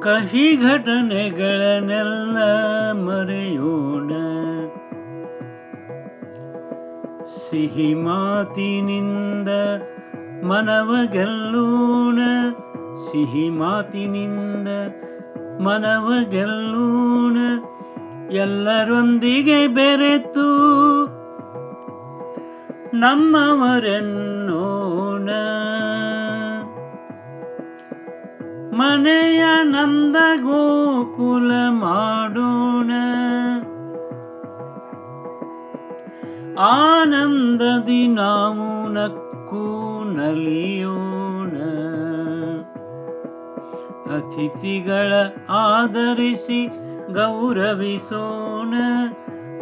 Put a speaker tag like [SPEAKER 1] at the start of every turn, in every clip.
[SPEAKER 1] ಕಹಿ ಘಟನೆಗಳನ್ನೆಲ್ಲ ಮರೆಯೋಣ, ಸಿಹಿ ಮಾತಿನಿಂದ ಮನವ ಗೆಲ್ಲೋಣ, ಸಿಹಿ ಮಾತಿನಿಂದ ಮನವ ಗೆಲ್ಲೋಣ. ಎಲ್ಲರೊಂದಿಗೆ ಬೆರೆತು ನಮ್ಮವರೆನ್ನೋಣ, ಮನೆಯ ನಂದ ಗೋಕುಲ ಮಾಡೋಣ, ಆನಂದದಿ ನಾವು ನಕ್ಕು ನಲಿಯೋಣ. ಅತಿಥಿಗಳ ಆದರಿಸಿ ಗೌರವಿಸೋಣ,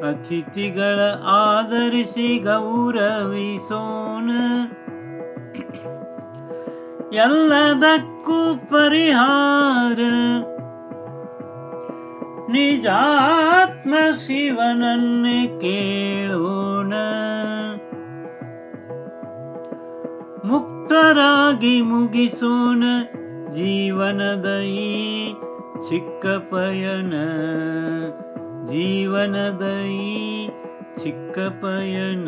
[SPEAKER 1] ಅತಿಥಿಗಳ ಆದರಿಸಿ ಗೌರವಿಸೋಣ. ಎಲ್ಲದಕ್ಕೂ ಪರಿಹಾರ ನಿಜಾತ್ಮ ಶಿವನನ್ನೇ ಕೇಳೋಣ, ಮುಕ್ತರಾಗಿ ಮುಗಿಸೋಣ ಜೀವನದ ಈ ಚಿಕ್ಕ ಪಯಣ, ಜೀವನದ ಈ ಚಿಕ್ಕ ಪಯಣ,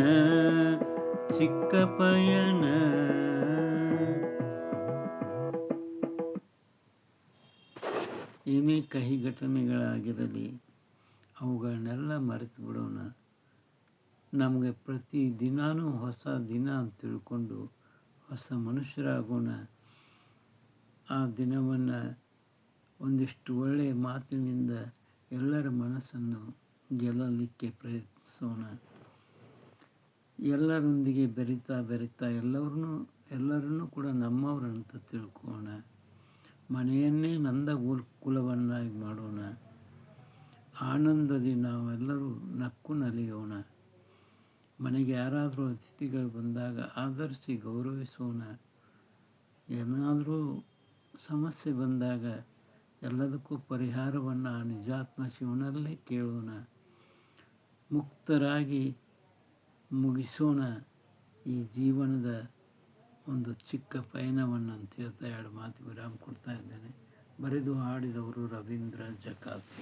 [SPEAKER 1] ಚಿಕ್ಕ ಪಯಣ. ಏನೇ ಕಹಿ ಘಟನೆಗಳಾಗಿರಲಿ ಅವುಗಳನ್ನೆಲ್ಲ ಮರೆತು ಬಿಡೋಣ. ನಮಗೆ ಪ್ರತಿ ದಿನಾನೂ ಹೊಸ ದಿನ ಅಂತ ತಿಳ್ಕೊಂಡು ಹೊಸ ಮನುಷ್ಯರಾಗೋಣ. ಆ ದಿನವನ್ನು ಒಂದಿಷ್ಟು ಒಳ್ಳೆಯ ಮಾತಿನಿಂದ ಎಲ್ಲರ ಮನಸ್ಸನ್ನು ಗೆಲ್ಲಲಿಕ್ಕೆ ಪ್ರಯತ್ನಿಸೋಣ. ಎಲ್ಲರೊಂದಿಗೆ ಬೆರಿತಾ ಎಲ್ಲರನ್ನೂ ಕೂಡ ನಮ್ಮವರಂತ ತಿಳ್ಕೋಣ. ಮನೆಯನ್ನೇ ನಂದ ಕುಲವನ್ನಾಗಿ ಮಾಡೋಣ. ಆನಂದದಿ ನಾವೆಲ್ಲರೂ ನಕ್ಕು ನಲಿಯೋಣ. ಮನೆಗೆ ಯಾರಾದರೂ ಅತಿಥಿಗಳು ಬಂದಾಗ ಆದರಿಸಿ ಗೌರವಿಸೋಣ. ಏನಾದರೂ ಸಮಸ್ಯೆ ಬಂದಾಗ ಎಲ್ಲದಕ್ಕೂ ಪರಿಹಾರವನ್ನು ನಿಜಾತ್ಮ ಶಿವನಲ್ಲೇ ಕೇಳೋಣ. ಮುಕ್ತರಾಗಿ ಮುಗಿಸೋಣ ಈ ಜೀವನದ ಒಂದು ಚಿಕ್ಕ ಪಯಣವನ್ನು ಅಂತ ಹೇಳ್ತಾ ಎರಡು ಮಾತು ವಿರಾಮ ಕೊಡ್ತಾ ಇದ್ದೇನೆ. ಬರೆದು ಹಾಡಿದವರು ರವೀಂದ್ರ ಜಕಾತಿ.